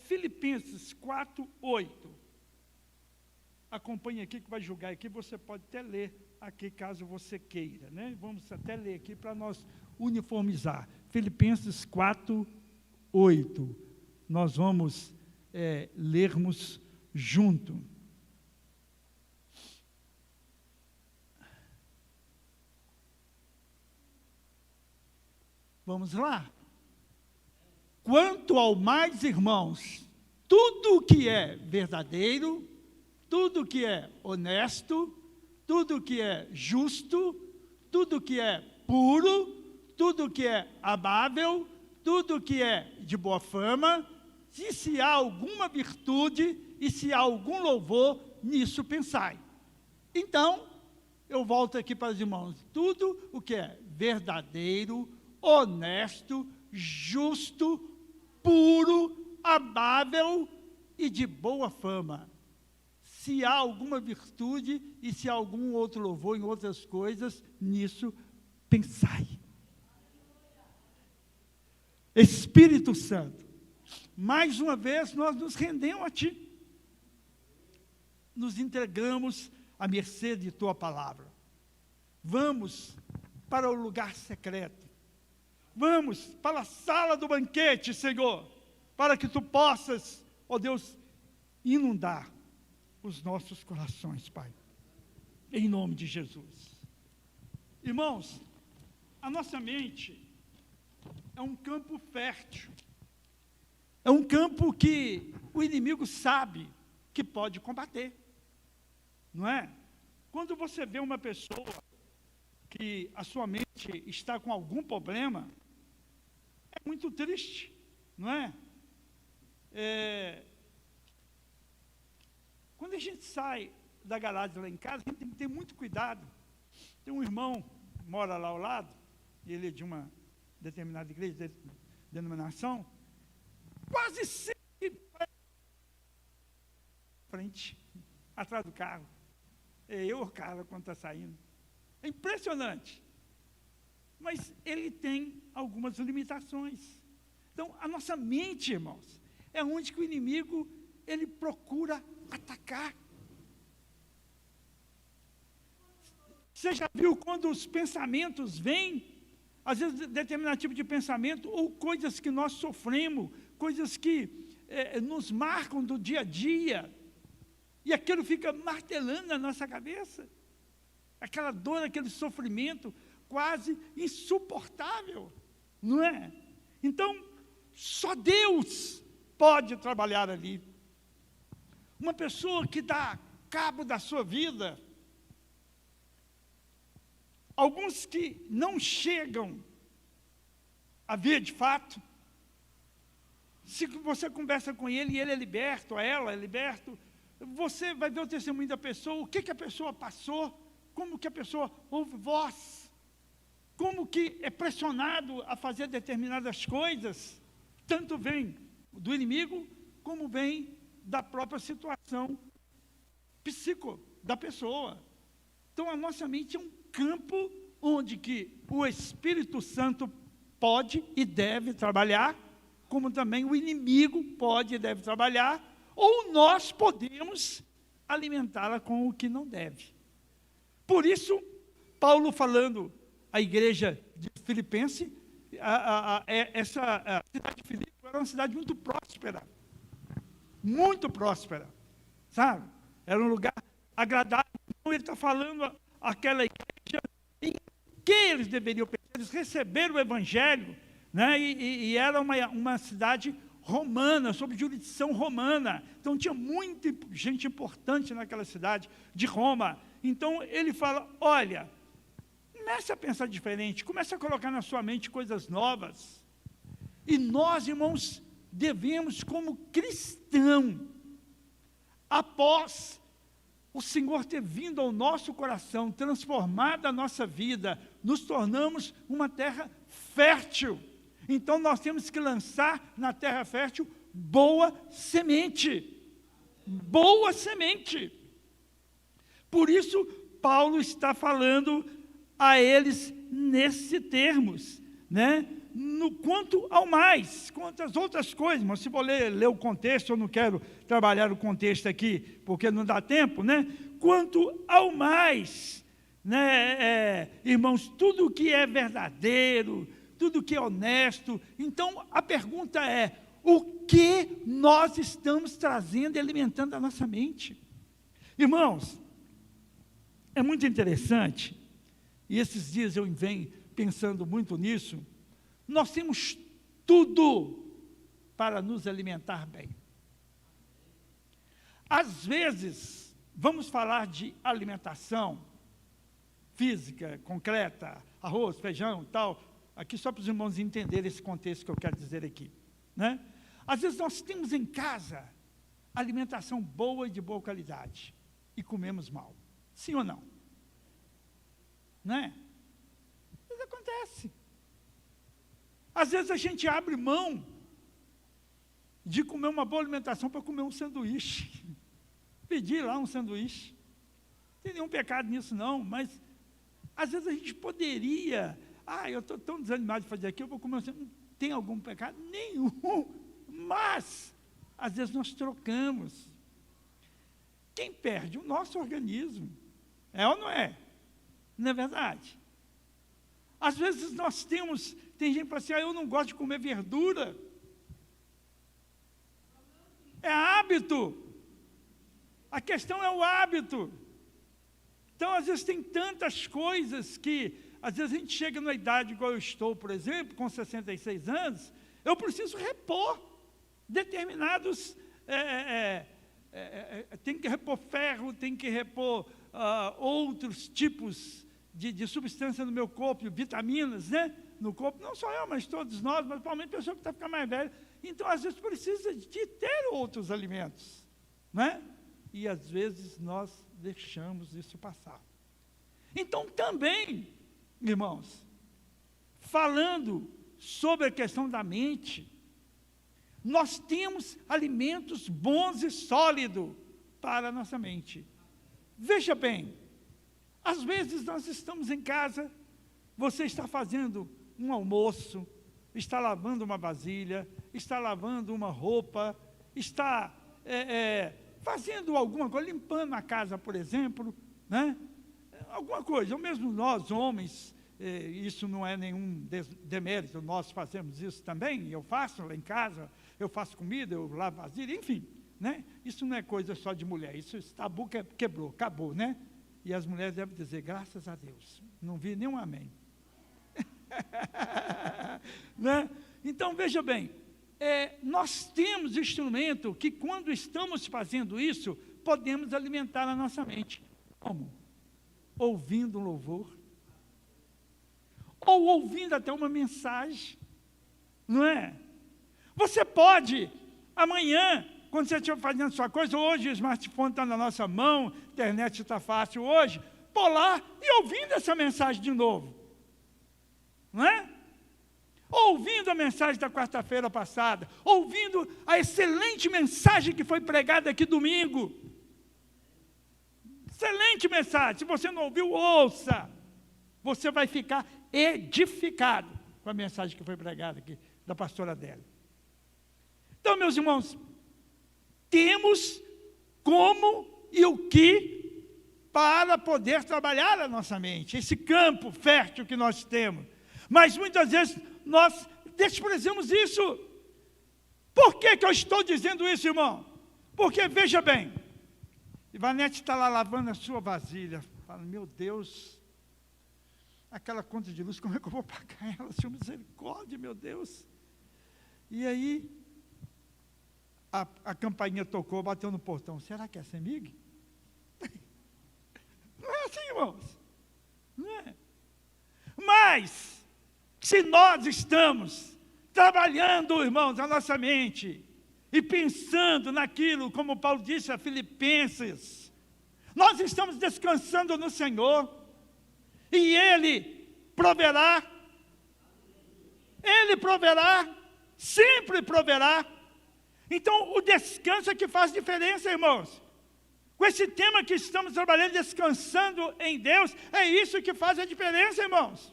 Filipenses 4, 8. Acompanhe aqui que vai julgar aqui, você pode até ler aqui caso você queira, né? Vamos até ler aqui para nós uniformizar. Filipenses 4, 8. Nós vamos lermos junto. Vamos lá? Quanto ao mais, irmãos, tudo que é verdadeiro, tudo que é honesto, tudo que é justo, tudo que é puro, tudo que é amável, tudo que é de boa fama, se há alguma virtude e se há algum louvor, nisso pensai. Então, eu volto aqui para os irmãos, tudo o que é verdadeiro, honesto, justo, puro, amável e de boa fama. Se há alguma virtude e se há algum outro louvor em outras coisas, nisso pensai. Espírito Santo, mais uma vez nós nos rendemos a Ti. Nos entregamos à mercê de Tua palavra. Vamos para o lugar secreto. Vamos para a sala do banquete, Senhor, para que Tu possas, ó Deus, inundar os nossos corações, Pai, em nome de Jesus. Irmãos, a nossa mente é um campo fértil, é um campo que o inimigo sabe que pode combater, não é? Quando você vê uma pessoa que a sua mente está com algum problema, é muito triste, não é? Quando a gente sai da garagem lá em casa, a gente tem que ter muito cuidado. Tem um irmão que mora lá ao lado, ele é de uma determinada igreja, denominação, quase sempre frente, atrás do carro. Eu o carro quando está saindo. É impressionante. Mas ele tem algumas limitações. Então, a nossa mente, irmãos, é onde que o inimigo, ele procura atacar. Você já viu quando os pensamentos vêm, às vezes determinado tipo de pensamento, ou coisas que nós sofremos, coisas que nos marcam do dia a dia, e aquilo fica martelando na nossa cabeça, aquela dor, aquele sofrimento, quase insuportável, não é? Então, só Deus pode trabalhar ali. Uma pessoa que dá cabo da sua vida, alguns que não chegam a ver de fato, se você conversa com ele e ele é liberto, ela é liberto, você vai ver o testemunho da pessoa, o que a pessoa passou, como que a pessoa ouve voz, como que é pressionado a fazer determinadas coisas, tanto vem do inimigo, como vem da própria situação psíquica da pessoa. Então, a nossa mente é um campo onde que o Espírito Santo pode e deve trabalhar, como também o inimigo pode e deve trabalhar, ou nós podemos alimentá-la com o que não deve. Por isso, Paulo falando à igreja de Filipenses, essa cidade de Filipe era uma cidade muito próspera, sabe? Era um lugar agradável. Então ele está falando àquela igreja em que eles deveriam pensar. Eles receberam o evangelho, né? E era uma cidade romana, sob jurisdição romana. Então tinha muita gente importante naquela cidade de Roma. Então ele fala, olha, comece a pensar diferente, comece a colocar na sua mente coisas novas. E nós, irmãos, devemos, como cristão, após o Senhor ter vindo ao nosso coração, transformado a nossa vida, nos tornamos uma terra fértil. Então nós temos que lançar na terra fértil boa semente. Boa semente. Por isso, Paulo está falando a eles nesses termos, né? quanto ao mais, quanto às outras coisas. Mas se vou ler o contexto, eu não quero trabalhar o contexto aqui, porque não dá tempo, né? Quanto ao mais, né, irmãos, tudo que é verdadeiro, tudo que é honesto. Então, a pergunta é, o que nós estamos trazendo e alimentando a nossa mente? Irmãos, é muito interessante, e esses dias eu venho pensando muito nisso. Nós temos tudo para nos alimentar bem. Às vezes, vamos falar de alimentação física, concreta, arroz, feijão e tal, aqui só para os irmãos entenderem esse contexto que eu quero dizer aqui, né? Às vezes nós temos em casa alimentação boa e de boa qualidade, e comemos mal. Sim ou não? Não é? Isso acontece. Às vezes a gente abre mão de comer uma boa alimentação para comer um sanduíche. Pedir lá um sanduíche. Não tem nenhum pecado nisso não, mas às vezes a gente poderia, eu estou tão desanimado de fazer aqui, eu vou comer um sanduíche. Não tem algum pecado? Nenhum. Mas, às vezes nós trocamos. Quem perde? O nosso organismo. É ou não é? Não é verdade? Às vezes nós tem gente que fala assim, eu não gosto de comer verdura. É hábito. A questão é o hábito. Então, às vezes tem tantas coisas que, às vezes a gente chega numa idade igual eu estou, por exemplo, com 66 anos, eu preciso repor determinados, tem que repor ferro, tem que repor outros tipos de substância no meu corpo, vitaminas, né? No corpo, não só eu, mas todos nós, mas principalmente a pessoa que está ficando mais velha. Então, às vezes, precisa de ter outros alimentos, né? E, às vezes, nós deixamos isso passar. Então, também, irmãos, falando sobre a questão da mente, nós temos alimentos bons e sólidos para a nossa mente. Veja bem, às vezes nós estamos em casa, você está fazendo um almoço, está lavando uma vasilha, está lavando uma roupa, está fazendo alguma coisa, limpando a casa, por exemplo, né? Alguma coisa, ou mesmo nós, homens, isso não é nenhum demérito, nós fazemos isso também, eu faço lá em casa, eu faço comida, eu lavo vasilha, enfim, né? Isso não é coisa só de mulher, esse tabu quebrou, acabou, né? E as mulheres devem dizer, graças a Deus, não vi nenhum amém. Né? Então, veja bem, nós temos instrumento que quando estamos fazendo isso, podemos alimentar a nossa mente. Como? Ouvindo um louvor, ou ouvindo até uma mensagem, não é? Você pode, amanhã, quando você estiver fazendo sua coisa, hoje o smartphone está na nossa mão, a internet está fácil hoje, pôr lá e ouvindo essa mensagem de novo, não é? Ouvindo a mensagem da quarta-feira passada, ouvindo a excelente mensagem que foi pregada aqui domingo, excelente mensagem, se você não ouviu, ouça, você vai ficar edificado com a mensagem que foi pregada aqui, da pastora Adélia. Então, meus irmãos, temos como e o que para poder trabalhar a nossa mente, esse campo fértil que nós temos. Mas muitas vezes nós desprezamos isso. Por que eu estou dizendo isso, irmão? Porque, veja bem, Ivanete está lá lavando a sua vasilha, fala, meu Deus, aquela conta de luz, como é que eu vou pagar ela? Senhor, misericórdia, meu Deus. E aí, a campainha tocou, bateu no portão. Será que é a CEMIG? Não é assim, irmãos. Não é. Mas, se nós estamos trabalhando, irmãos, a nossa mente, e pensando naquilo, como Paulo disse a Filipenses, nós estamos descansando no Senhor, e Ele proverá, sempre proverá. Então, o descanso é que faz diferença, irmãos. Com esse tema que estamos trabalhando, descansando em Deus, é isso que faz a diferença, irmãos.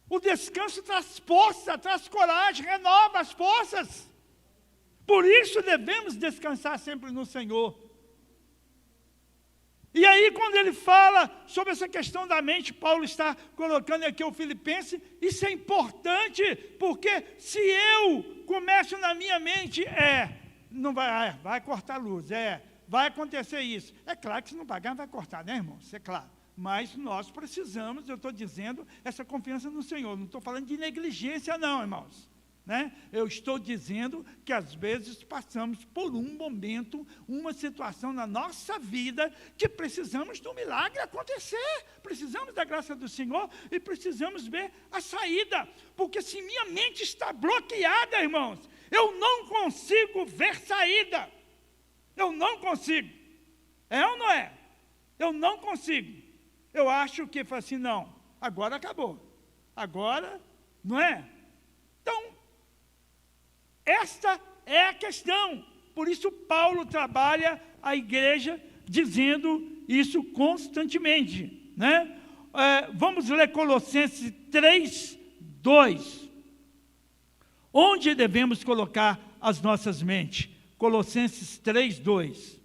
O descanso traz força, traz coragem, renova as forças. Por isso devemos descansar sempre no Senhor. E aí, quando ele fala sobre essa questão da mente, Paulo está colocando aqui o Filipenses, isso é importante, porque se eu começo na minha mente, não vai cortar a luz, vai acontecer isso. É claro que se não pagar, vai cortar, né, irmãos? Isso é claro. Mas nós precisamos, eu estou dizendo, essa confiança no Senhor. Não estou falando de negligência, não, irmãos. Né? Eu estou dizendo que às vezes passamos por um momento, uma situação na nossa vida que precisamos do milagre acontecer, precisamos da graça do Senhor e precisamos ver a saída, porque se minha mente está bloqueada, irmãos, eu não consigo ver saída, eu não consigo, ou não é? Eu não consigo, eu acho que assim, não, agora acabou, agora, não é? Então, esta é a questão. Por isso Paulo trabalha a igreja dizendo isso constantemente. Né? Vamos ler Colossenses 3, 2. Onde devemos colocar as nossas mentes? Colossenses 3, 2.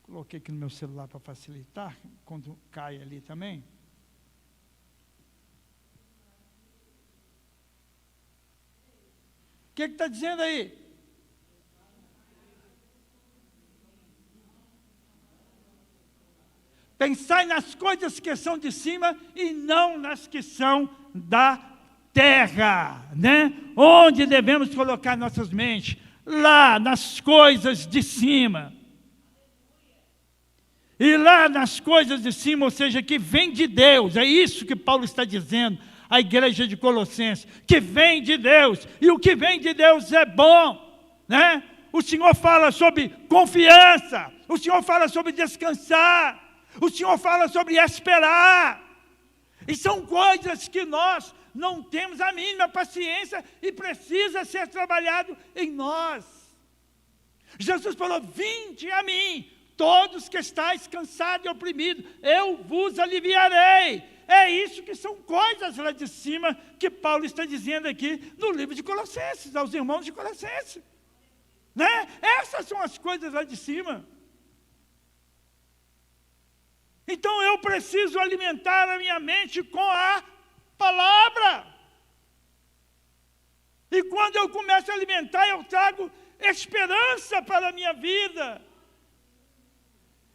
Coloquei aqui no meu celular para facilitar, quando cai ali também. O que está dizendo aí? Pensai nas coisas que são de cima e não nas que são da terra, né? Onde devemos colocar nossas mentes? Lá, nas coisas de cima. E lá nas coisas de cima, ou seja, que vem de Deus, é isso que Paulo está dizendo. A igreja de Colossenses, que vem de Deus, e o que vem de Deus é bom, né? O Senhor fala sobre confiança, o Senhor fala sobre descansar, o Senhor fala sobre esperar, e são coisas que nós não temos a mínima paciência, e precisa ser trabalhado em nós. Jesus falou, vinde a mim, todos que estáis cansados e oprimidos, eu vos aliviarei. É isso que são coisas lá de cima que Paulo está dizendo aqui no livro de Colossenses, aos irmãos de Colossenses. Né? Essas são as coisas lá de cima. Então eu preciso alimentar a minha mente com a palavra. E quando eu começo a alimentar, eu trago esperança para a minha vida.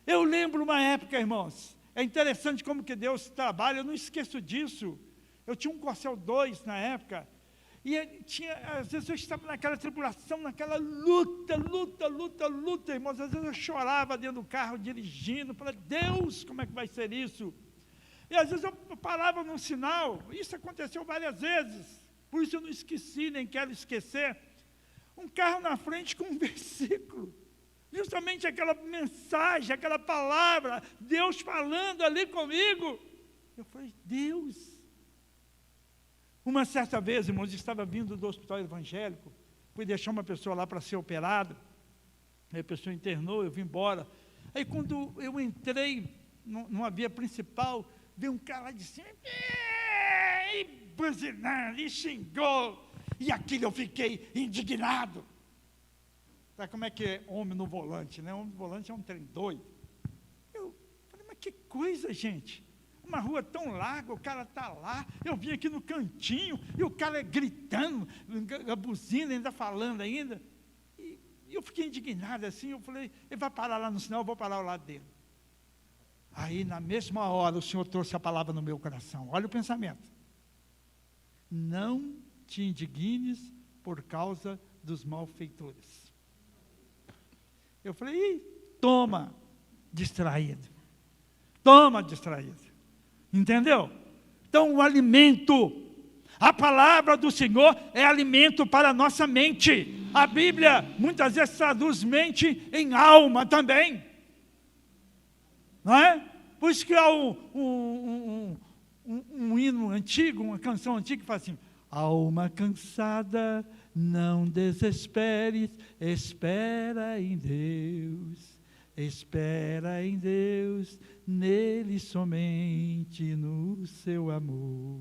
Eu lembro uma época, irmãos, é interessante como que Deus trabalha, eu não esqueço disso. Eu tinha um Corcel 2 na época, e às vezes eu estava naquela tribulação, naquela luta, irmãos. Às vezes eu chorava dentro do carro, dirigindo, falei, Deus, como é que vai ser isso? E às vezes eu parava num sinal, isso aconteceu várias vezes, por isso eu não esqueci, nem quero esquecer. Um carro na frente com um versículo. Justamente aquela mensagem, aquela palavra, Deus falando ali comigo. Eu falei, Deus. Uma certa vez, irmãos, estava vindo do hospital evangélico, fui deixar uma pessoa lá para ser operada, aí a pessoa internou, eu vim embora. Aí quando eu entrei numa via principal, veio um cara lá de cima, e buzinando, e xingou, e aquilo eu fiquei indignado. Sabe como é que é homem no volante, né? Homem no volante é um trem doido. Eu falei, mas que coisa, gente. Uma rua tão larga, o cara está lá, eu vim aqui no cantinho, e o cara gritando, a buzina ainda falando ainda. E eu fiquei indignado assim, eu falei, ele vai parar lá no sinal, eu vou parar ao lado dele. Aí, na mesma hora, o Senhor trouxe a palavra no meu coração. Olha o pensamento. Não te indignes por causa dos malfeitores. Eu falei, toma, distraído. Toma, distraído. Entendeu? Então, o alimento, a palavra do Senhor é alimento para a nossa mente. A Bíblia, muitas vezes, traduz mente em alma também. Não é? Por isso que há um hino antigo, uma canção antiga que fala assim, alma cansada, não desesperes, espera em Deus, Espera em Deus, nele somente, no seu amor.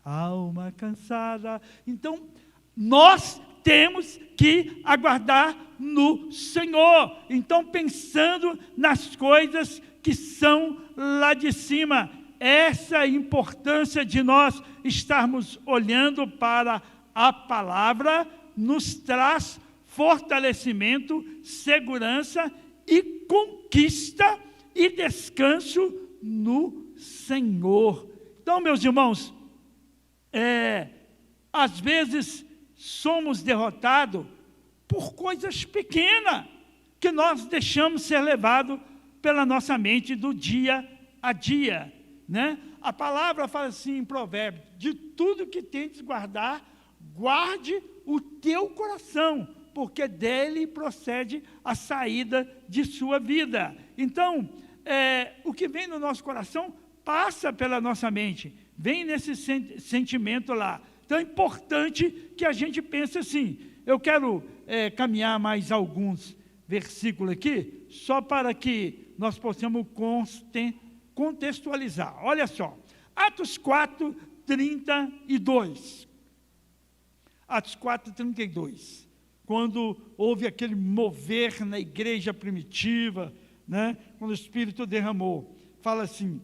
Alma cansada. Então, nós temos que aguardar no Senhor. Então, pensando nas coisas que são lá de cima. Essa é a importância de nós estarmos olhando para a palavra, nos traz fortalecimento, segurança e conquista e descanso no Senhor. Então, meus irmãos, às vezes somos derrotados por coisas pequenas que nós deixamos ser levados pela nossa mente do dia a dia, né? A palavra fala assim em Provérbios: de tudo que tentes guardar, guarde o teu coração, porque dele procede a saída de sua vida. Então, o que vem no nosso coração passa pela nossa mente, vem nesse sentimento lá. Então é importante que a gente pense assim. Eu quero caminhar mais alguns versículos aqui, só para que nós possamos contextualizar. Olha só, Atos 4, 32. Atos 4, 32. Quando houve aquele mover na igreja primitiva, né? Quando o Espírito derramou, fala assim: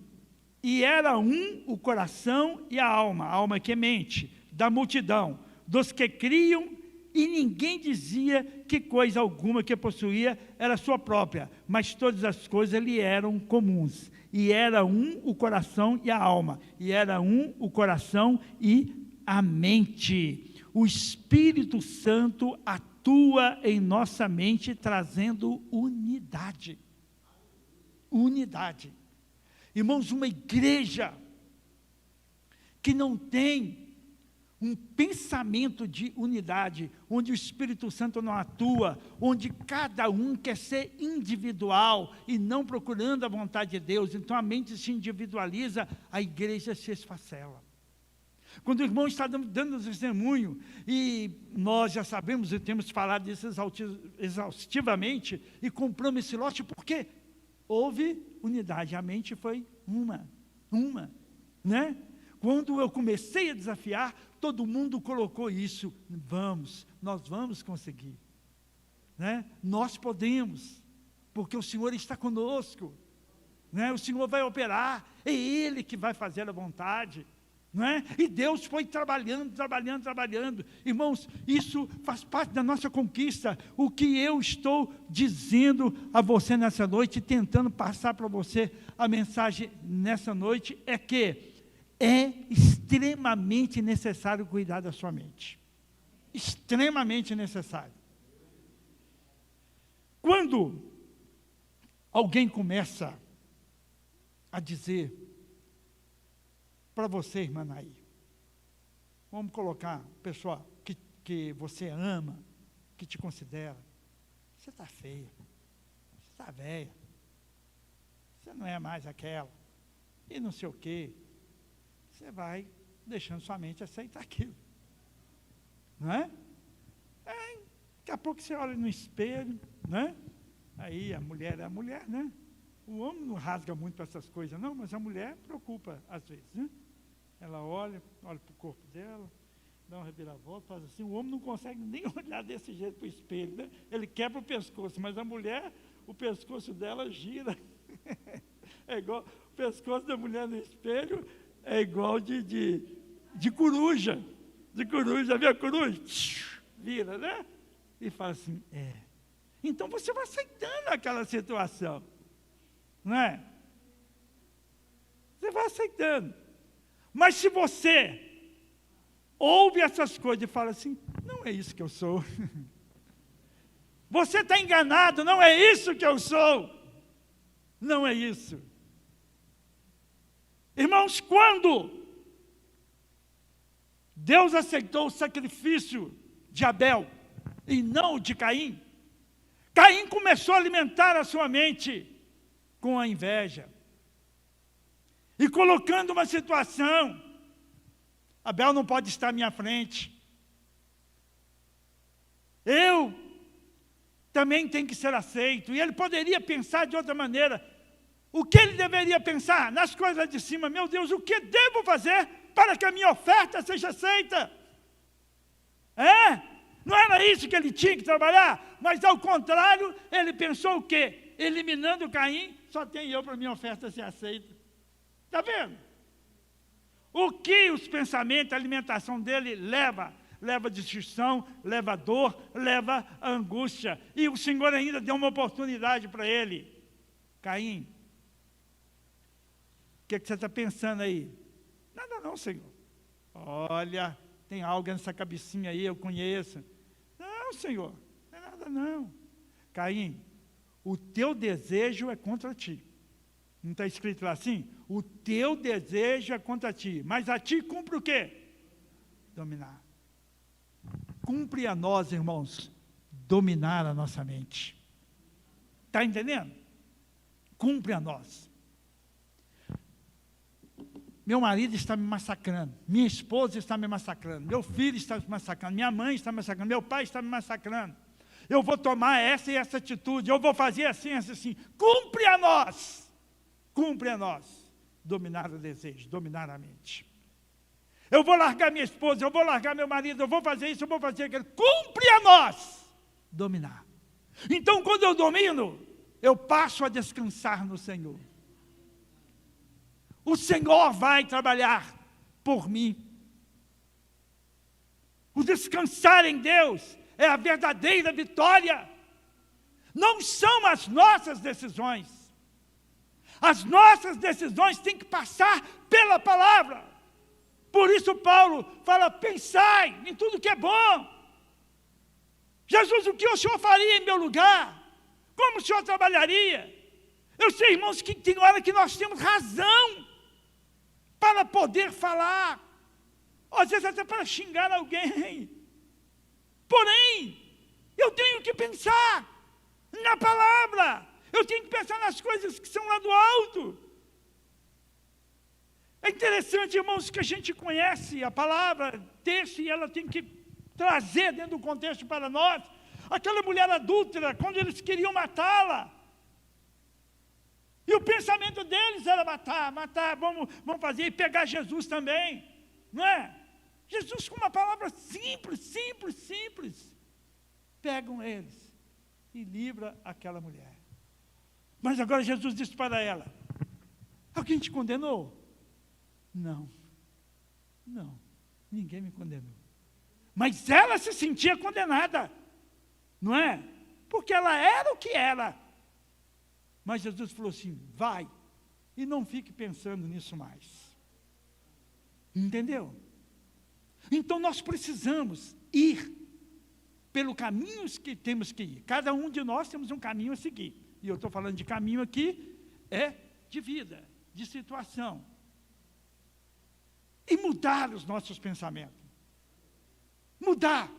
e era o coração e a alma que é mente, da multidão, dos que criam, e ninguém dizia que coisa alguma que possuía era sua própria, mas todas as coisas lhe eram comuns. E era o coração e a alma, e era o coração e a mente. O Espírito Santo atua em nossa mente, trazendo unidade. Unidade. Irmãos, uma igreja que não tem um pensamento de unidade, onde o Espírito Santo não atua, onde cada um quer ser individual e não procurando a vontade de Deus, então a mente se individualiza, a igreja se esfacela. Quando o irmão está dando testemunho, e nós já sabemos e temos falado disso exaustivamente, e compramos esse lote, porque houve unidade, a mente foi uma, né? Quando eu comecei a desafiar, todo mundo colocou isso: nós vamos conseguir, né? Nós podemos, porque o Senhor está conosco, né? O Senhor vai operar, é Ele que vai fazer a vontade, não é? E Deus foi trabalhando. Irmãos, isso faz parte da nossa conquista. O que eu estou dizendo a você nessa noite, tentando passar para você a mensagem nessa noite, é que é extremamente necessário cuidar da sua mente. Extremamente necessário. Quando alguém começa a dizer para você, irmã Naí, vamos colocar pessoa que você ama, que te considera: você está feia, você está velha, você não é mais aquela, e não sei o quê. Você vai deixando sua mente aceitar aquilo, não é? Daqui a pouco você olha no espelho, né? Aí a mulher é a mulher, né? O homem não rasga muito para essas coisas, não, mas a mulher preocupa às vezes, né? Ela olha para o corpo dela, dá uma reviravolta, faz assim. O homem não consegue nem olhar desse jeito para o espelho, né? Ele quebra o pescoço, mas a mulher, o pescoço dela gira. É igual o pescoço da mulher no espelho, é igual de coruja. De coruja, viu a coruja? Vira, né? E fala assim: Então você vai aceitando aquela situação, não é? Você vai aceitando. Mas se você ouve essas coisas e fala assim: não é isso que eu sou. Você está enganado, não é isso que eu sou. Não é isso. Irmãos, quando Deus aceitou o sacrifício de Abel e não de Caim, Caim começou a alimentar a sua mente com a inveja. E colocando uma situação: Abel não pode estar à minha frente. Eu também tem que ser aceito. E ele poderia pensar de outra maneira. O que ele deveria pensar? Nas coisas de cima. Meu Deus, o que devo fazer para que a minha oferta seja aceita? Não era isso que ele tinha que trabalhar? Mas, ao contrário, ele pensou o quê? Eliminando Caim, só tem eu para a minha oferta ser aceita. Está vendo? O que os pensamentos, a alimentação dele leva? Leva a destruição, leva a dor, leva a angústia. E o Senhor ainda deu uma oportunidade para ele. Caim, o que você está pensando aí? Nada não, Senhor. Olha, tem algo nessa cabecinha aí, eu conheço. Não, Senhor, não é nada não. Caim, o teu desejo é contra ti. Não está escrito lá assim? O teu desejo é contra ti. Mas a ti cumpre o quê? Dominar. Cumpre a nós, irmãos, dominar a nossa mente. Está entendendo? Cumpre a nós. Meu marido está me massacrando, minha esposa está me massacrando, meu filho está me massacrando, minha mãe está me massacrando, meu pai está me massacrando. Eu vou tomar essa e essa atitude, eu vou fazer assim, assim. Cumpre a nós dominar o desejo, dominar a mente. Eu vou largar minha esposa, eu vou largar meu marido, eu vou fazer isso, eu vou fazer aquilo. Cumpre a nós dominar. Então, quando eu domino, eu passo a descansar no Senhor. O Senhor vai trabalhar por mim. O descansar em Deus é a verdadeira vitória. Não são as nossas decisões. As nossas decisões têm que passar pela palavra. Por isso Paulo fala, pensai em tudo que é bom. Jesus, o que o Senhor faria em meu lugar? Como o Senhor trabalharia? Eu sei, irmãos, que tem hora que nós temos razão para poder falar, às vezes até para xingar alguém. Porém, eu tenho que pensar na palavra, eu tenho que pensar nas coisas que são lá do alto. É interessante, irmãos, que a gente conhece a palavra, texto, e ela tem que trazer dentro do contexto para nós. Aquela mulher adúltera, quando eles queriam matá-la, e o pensamento deles era matar, vamos fazer, e pegar Jesus também, não é? Jesus com uma palavra simples, pegam eles e livra aquela mulher. Mas agora Jesus disse para ela, alguém te condenou? Não, ninguém me condenou. Mas ela se sentia condenada, não é? Porque ela era o que era. Mas Jesus falou assim, vai, e não fique pensando nisso mais. Entendeu? Então nós precisamos ir pelo caminho que temos que ir. Cada um de nós temos um caminho a seguir. E eu estou falando de caminho aqui, de vida, de situação. E mudar os nossos pensamentos. Mudar.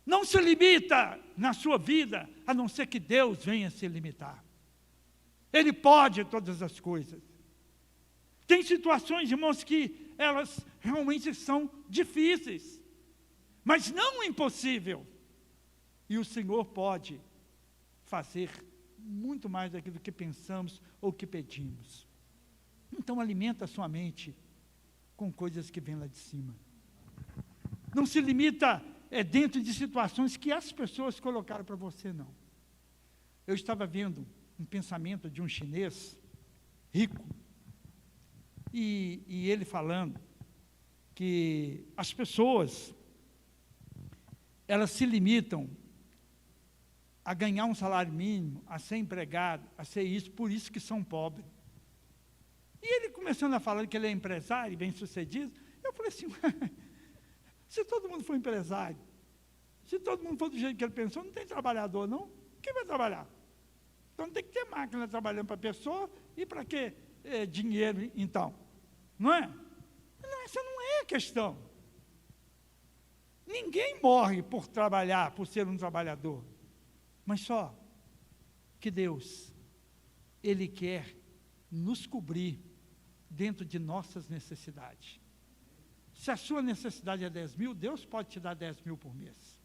Não se limita na sua vida, a não ser que Deus venha se limitar. Ele pode todas as coisas. Tem situações, irmãos, que elas realmente são difíceis, mas não impossível. E o Senhor pode fazer muito mais daquilo que pensamos ou que pedimos. Então alimenta a sua mente com coisas que vêm lá de cima. Não se limita dentro de situações que as pessoas colocaram para você, não. Eu estava vendo um pensamento de um chinês rico, e ele falando que as pessoas, elas se limitam a ganhar um salário mínimo, a ser empregado, a ser isso, por isso que são pobres. E ele começando a falar que ele é empresário, bem sucedido, eu falei assim, se todo mundo for empresário, se todo mundo for do jeito que ele pensou, não tem trabalhador, não? Quem vai trabalhar? Então tem que ter máquina trabalhando para a pessoa, e para que dinheiro, então? Não é? Não, essa não é a questão. Ninguém morre por trabalhar, por ser um trabalhador. Mas só que Deus, Ele quer nos cobrir dentro de nossas necessidades. Se a sua necessidade é 10 mil, Deus pode te dar 10 mil por mês.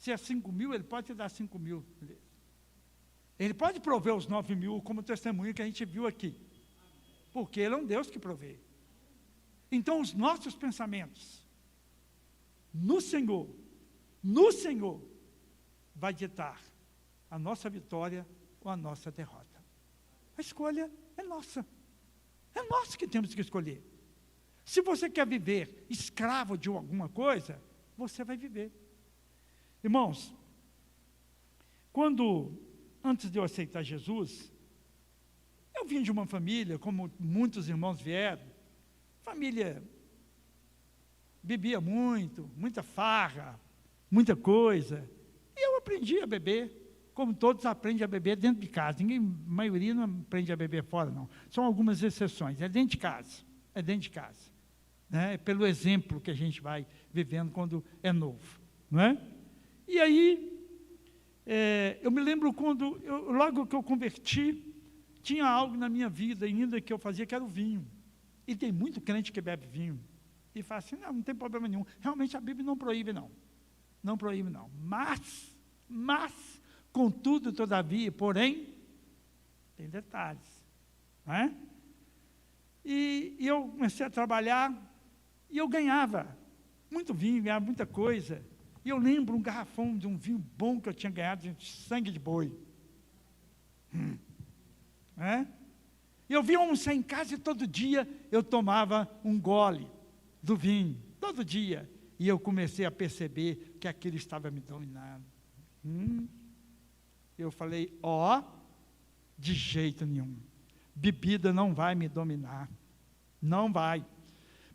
Se é 5.000, ele pode te dar 5.000. Ele pode prover os 9.000, como testemunho que a gente viu aqui. Porque Ele é um Deus que provê. Então, os nossos pensamentos no Senhor, vai ditar a nossa vitória ou a nossa derrota. A escolha é nossa. É nós que temos que escolher. Se você quer viver escravo de alguma coisa, você vai viver. Irmãos, antes de eu aceitar Jesus, eu vim de uma família, como muitos irmãos vieram, família bebia muito, muita farra, muita coisa, e eu aprendi a beber, como todos aprendem a beber dentro de casa. A maioria não aprende a beber fora, não. São algumas exceções, é dentro de casa, né? É pelo exemplo que a gente vai vivendo quando é novo, não é? E aí, eu me lembro logo que eu converti, tinha algo na minha vida ainda que eu fazia, que era o vinho. E tem muito crente que bebe vinho. E fala assim, não tem problema nenhum. Realmente a Bíblia não proíbe, não. Não proíbe, não. Mas, contudo, todavia, porém, tem detalhes. Não é? E eu comecei a trabalhar, e eu ganhava muito vinho, ganhava muita coisa. E eu lembro um garrafão de um vinho bom que eu tinha ganhado de sangue de boi. E eu vinha almoçar em casa e todo dia eu tomava um gole do vinho, todo dia. E eu comecei a perceber que aquilo estava me dominando. Eu falei, de jeito nenhum. Bebida não vai me dominar. Não vai.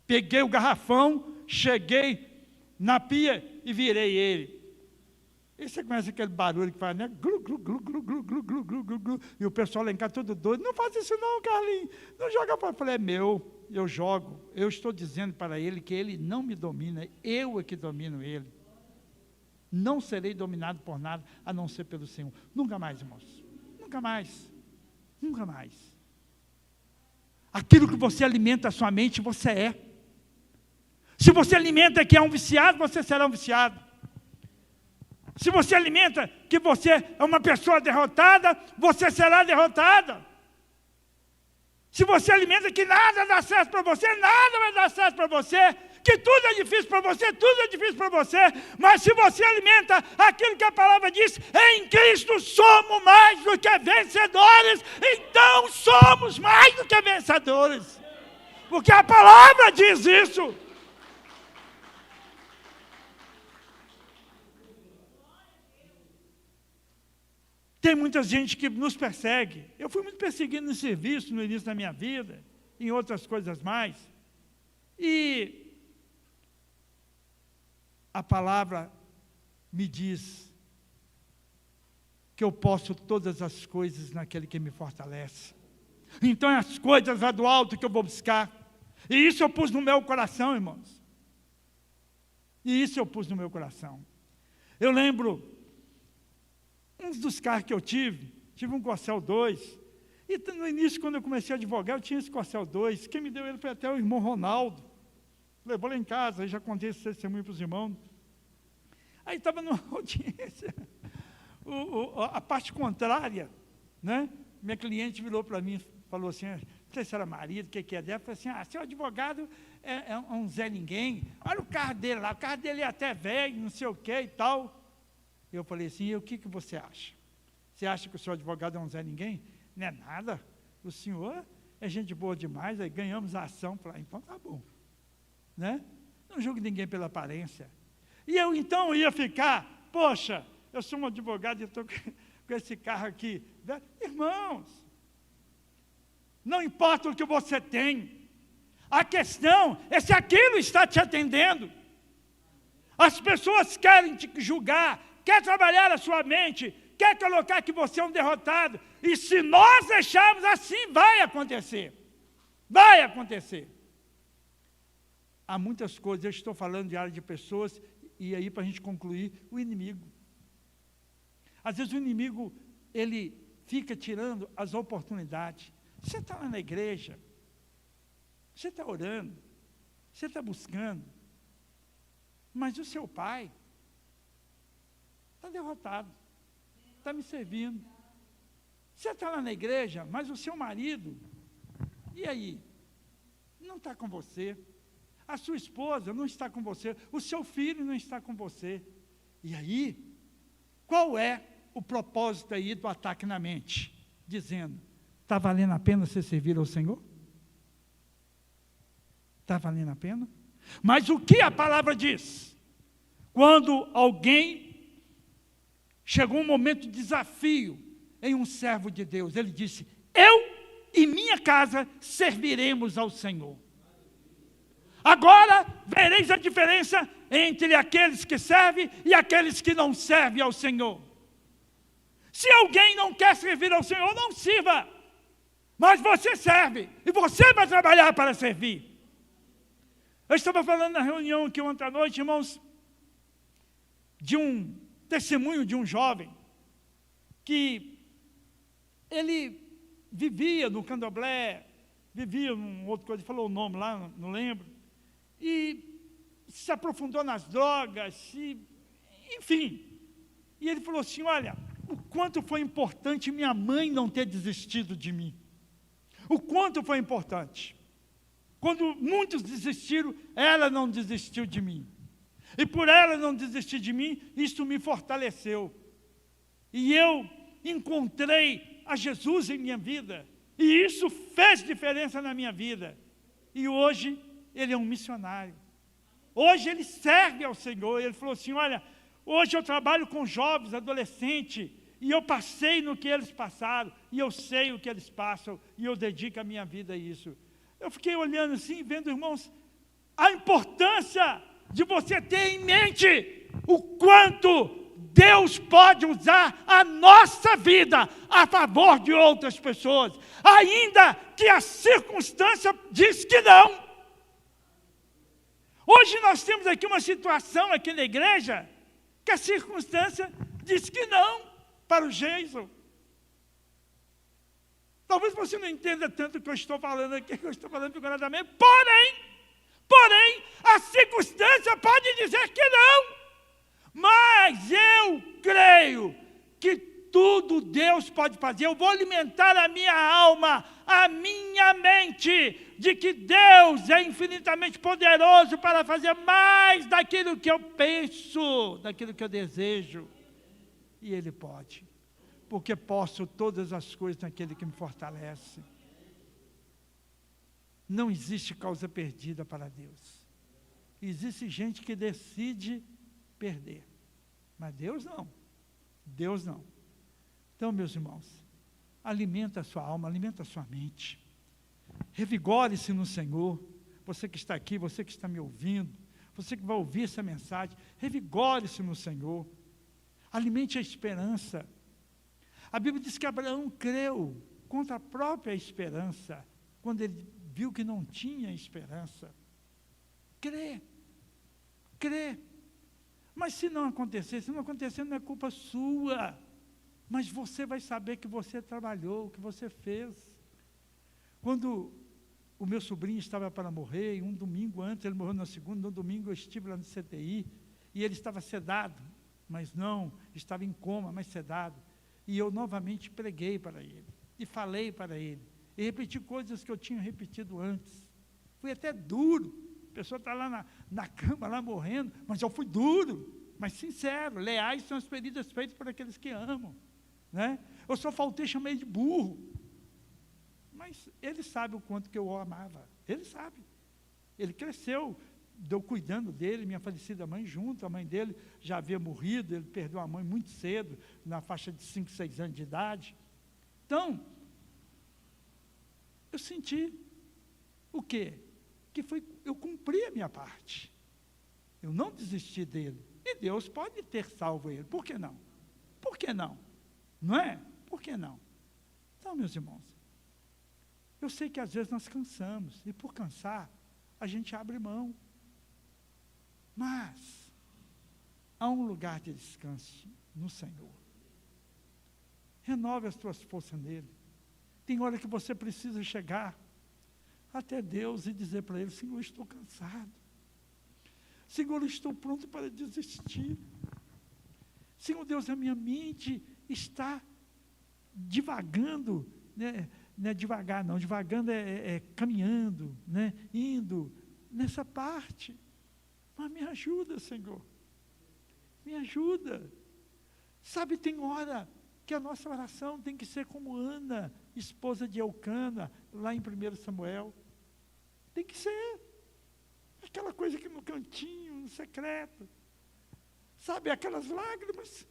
Peguei o garrafão, cheguei na pia e virei ele. E você conhece aquele barulho que faz, né? Glu, glu, glu, glu, glu, glu, glu, glu, glu, glu. E o pessoal lá em casa todo doido. Não faz isso não, Carlinhos. Não joga para... Eu falei, é meu, eu jogo. Eu estou dizendo para ele que ele não me domina. Eu é que domino ele. Não serei dominado por nada, a não ser pelo Senhor. Nunca mais, irmãos. Nunca mais. Nunca mais. Aquilo que você alimenta a sua mente, você é. Se você alimenta que é um viciado, você será um viciado. Se você alimenta que você é uma pessoa derrotada, você será derrotada. Se você alimenta que nada dá certo para você, nada vai dar certo para você, que tudo é difícil para você, tudo é difícil para você, mas se você alimenta aquilo que a palavra diz, em Cristo somos mais do que vencedores, então somos mais do que vencedores. Porque a palavra diz isso. Tem muita gente que nos persegue. Eu fui muito perseguido no serviço, no início da minha vida, em outras coisas mais. E a palavra me diz que eu posso todas as coisas naquele que me fortalece. Então é as coisas lá do alto que eu vou buscar. E isso eu pus no meu coração, irmãos. Eu lembro... Um dos carros que eu tive um Corcel 2, e no início, quando eu comecei a advogar, eu tinha esse Corcel 2, quem me deu ele foi até o irmão Ronaldo, levou lá em casa, aí já contei esse testemunho para os irmãos. Aí estava numa audiência, a parte contrária, né? Minha cliente virou para mim, falou assim, não sei se era marido, o que é dela, falou assim, seu advogado é um Zé Ninguém, olha o carro dele lá, o carro dele é até velho, não sei o que e tal. Eu falei assim, e o que você acha? Você acha que o seu advogado é um Zé Ninguém? Não é nada. O senhor é gente boa demais, aí ganhamos a ação. Falei, então tá bom. Né? Não julgue ninguém pela aparência. E eu então ia ficar, poxa, eu sou um advogado e estou com esse carro aqui. Irmãos, não importa o que você tem. A questão é se aquilo está te atendendo. As pessoas querem te julgar, quer trabalhar a sua mente, quer colocar que você é um derrotado, e se nós deixarmos assim, vai acontecer. Há muitas coisas, eu estou falando de área de pessoas, e aí para a gente concluir, o inimigo. Às vezes o inimigo, ele fica tirando as oportunidades. Você está lá na igreja, você está orando, você está buscando, mas o seu pai, está derrotado, está me servindo. Você está lá na igreja, mas o seu marido, e aí? Não está com você. A sua esposa não está com você. O seu filho não está com você. E aí, qual é o propósito aí do ataque na mente? Dizendo, está valendo a pena você servir ao Senhor? Está valendo a pena? Mas o que a palavra diz? Quando alguém chegou um momento de desafio em um servo de Deus, ele disse, eu e minha casa serviremos ao Senhor. Agora vereis a diferença entre aqueles que servem e aqueles que não servem ao Senhor. Se alguém não quer servir ao Senhor, não sirva. Mas você serve, e você vai trabalhar para servir. Eu estava falando na reunião aqui ontem à noite, irmãos, de um testemunho de um jovem, que ele vivia no candomblé, vivia num outro coisa, falou o nome lá, não lembro, e se aprofundou nas drogas, enfim. E ele falou assim, olha, o quanto foi importante minha mãe não ter desistido de mim. O quanto foi importante. Quando muitos desistiram, ela não desistiu de mim. E por ela não desistir de mim, isso me fortaleceu. E eu encontrei a Jesus em minha vida. E isso fez diferença na minha vida. E hoje, ele é um missionário. Hoje ele serve ao Senhor. Ele falou assim, olha, hoje eu trabalho com jovens, adolescentes, e eu passei no que eles passaram, e eu sei o que eles passam, e eu dedico a minha vida a isso. Eu fiquei olhando assim, vendo, irmãos, a importância de você ter em mente o quanto Deus pode usar a nossa vida a favor de outras pessoas, ainda que a circunstância diz que não. Hoje nós temos aqui uma situação aqui na igreja, que a circunstância diz que não para o Jason. Talvez você não entenda tanto o que eu estou falando aqui, que eu estou falando figuradamente, porém, a circunstância pode dizer que não. Mas eu creio que tudo Deus pode fazer. Eu vou alimentar a minha alma, a minha mente, de que Deus é infinitamente poderoso para fazer mais daquilo que eu penso, daquilo que eu desejo. E Ele pode, porque posso todas as coisas naquele que me fortalece. Não existe causa perdida para Deus. Existe gente que decide perder, mas Deus não. Deus não. Então, meus irmãos, alimenta a sua alma, alimenta a sua mente. Revigore-se no Senhor. Você que está aqui, você que está me ouvindo, você que vai ouvir essa mensagem, revigore-se no Senhor. Alimente a esperança. A Bíblia diz que Abraão creu contra a própria esperança, quando ele viu que não tinha esperança. Crê. Mas se não acontecer não é culpa sua. Mas você vai saber que você trabalhou, que você fez. Quando o meu sobrinho estava para morrer, e um domingo antes, ele morreu na segunda, no domingo eu estive lá no CTI, e ele estava sedado, mas não, estava em coma, mas sedado. E eu novamente preguei para ele, e falei para ele, e repeti coisas que eu tinha repetido antes. Fui até duro, a pessoa está lá na cama, lá morrendo, mas eu fui duro, mas sincero. Leais são as feridas feitas por aqueles que amam, né? Eu só faltei, chamei de burro, mas ele sabe o quanto que eu o amava, ele sabe. Ele cresceu, eu cuidando dele, minha falecida mãe junto, a mãe dele já havia morrido, ele perdeu a mãe muito cedo, na faixa de 5, 6 anos de idade. Então, eu senti o quê? Que eu cumpri a minha parte. Eu não desisti dele. E Deus pode ter salvo ele. Por que não? Por que não? Não é? Por que não? Então, meus irmãos, eu sei que às vezes nós cansamos, e por cansar, a gente abre mão. Mas há um lugar de descanso no Senhor. Renove as tuas forças nele. Tem hora que você precisa chegar até Deus e dizer para Ele: Senhor, estou cansado. Senhor, estou pronto para desistir. Senhor Deus, a minha mente está divagando, né? Não é devagar não, divagando é caminhando, né? Indo nessa parte. Mas me ajuda, Senhor. Me ajuda. Sabe, tem hora que a nossa oração tem que ser como Ana, esposa de Eucana, lá em 1 Samuel. Tem que ser. Aquela coisa que no cantinho, no secreto. Sabe, aquelas lágrimas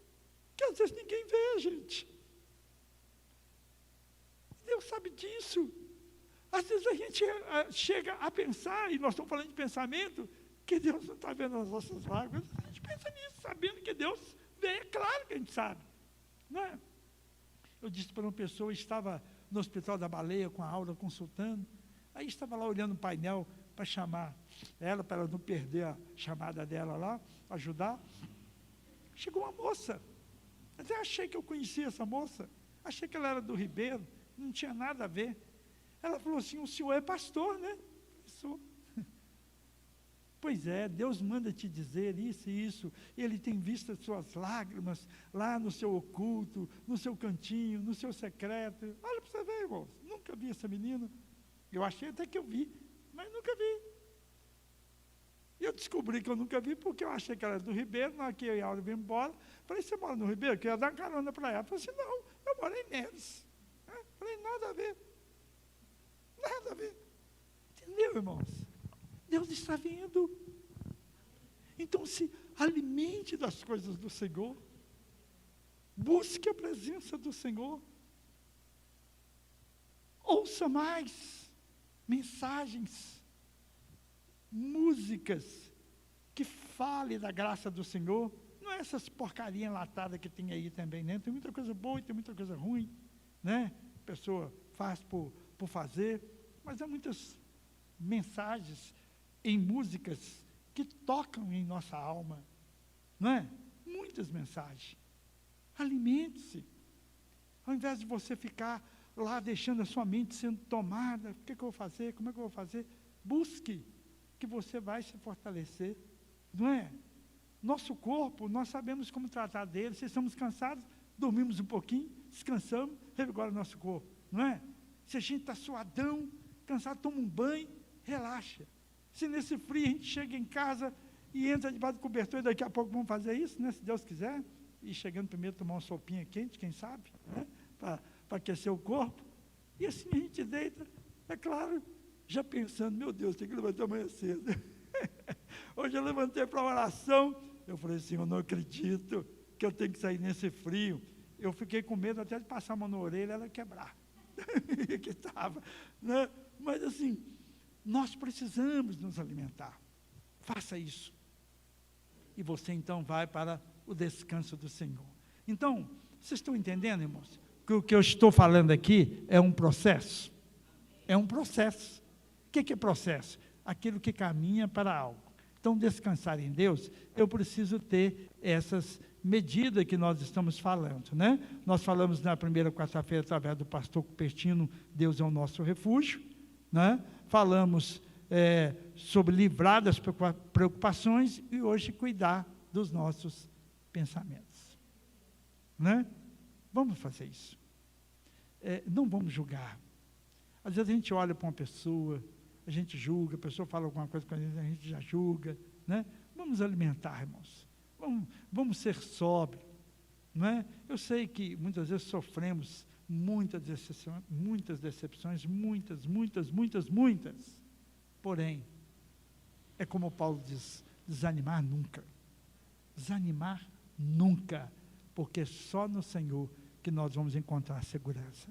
que às vezes ninguém vê, gente. Deus sabe disso. Às vezes a gente chega a pensar, e nós estamos falando de pensamento, que Deus não está vendo as nossas lágrimas. A gente pensa nisso, sabendo que Deus vê, é claro que a gente sabe. Não é? Eu disse para uma pessoa, estava no Hospital da Baleia com a aula, consultando, aí estava lá olhando o painel para chamar ela, para ela não perder a chamada dela lá, ajudar. Chegou uma moça, até achei que eu conhecia essa moça, achei que ela era do Ribeiro, não tinha nada a ver. Ela falou assim, o senhor é pastor, né? Eu sou. Pois é, Deus manda te dizer isso e isso, Ele tem visto as suas lágrimas, lá no seu oculto, no seu cantinho, no seu secreto. Olha para você ver, irmãos, nunca vi essa menina. Eu achei até que eu vi, mas nunca vi. Eu descobri que eu nunca vi, porque eu achei que ela era do Ribeiro, na hora que eu e a Aura vim embora, falei, você mora no Ribeiro? Que eu ia dar carona para ela. Ela falou assim, não, eu moro em Neves. Falei, nada a ver. Nada a ver. Entendeu, irmãos? Deus está vendo. Então, se alimente das coisas do Senhor. Busque a presença do Senhor. Ouça mais mensagens, músicas que falem da graça do Senhor. Não é essas porcarias enlatadas que tem aí também, né? Tem muita coisa boa e tem muita coisa ruim, né? A pessoa faz por fazer, mas há muitas mensagens em músicas que tocam em nossa alma, não é? Muitas mensagens. Alimente-se. Ao invés de você ficar lá deixando a sua mente sendo tomada, o que eu vou fazer, como é que eu vou fazer? Busque, que você vai se fortalecer, não é? Nosso corpo, nós sabemos como tratar dele. Se estamos cansados, dormimos um pouquinho, descansamos, revigora o nosso corpo, não é? Se a gente está suadão, cansado, toma um banho, relaxa. Se nesse frio a gente chega em casa e entra debaixo do cobertor, e daqui a pouco vamos fazer isso, né? Se Deus quiser, e chegando primeiro tomar uma sopinha quente, quem sabe, né? Para aquecer o corpo, e assim a gente deita, é claro, já pensando, meu Deus, tem que levantar amanhã cedo. Hoje eu levantei para a oração, eu falei assim, eu não acredito que eu tenho que sair nesse frio. Eu fiquei com medo até de passar a mão na orelha e ela quebrar. Que estava, né? Mas assim, nós precisamos nos alimentar. Faça isso. E você então vai para o descanso do Senhor. Então, vocês estão entendendo, irmãos? Que o que eu estou falando aqui é um processo. É um processo. O que é processo? Aquilo que caminha para algo. Então, descansar em Deus, eu preciso ter essas medidas que nós estamos falando, né? Nós falamos na primeira quarta-feira, através do pastor Cupertino, Deus é o nosso refúgio, né? Falamos sobre livrar das preocupações e hoje cuidar dos nossos pensamentos, né? Vamos fazer isso. Não vamos julgar. Às vezes a gente olha para uma pessoa, a gente julga, a pessoa fala alguma coisa com a gente já julga, né? Vamos alimentar, irmãos. Vamos ser sóbrios, não é? Eu sei que muitas vezes sofremos muitas decepções, muitas. Porém, é como Paulo diz, desanimar nunca. Desanimar nunca, porque só no Senhor que nós vamos encontrar segurança.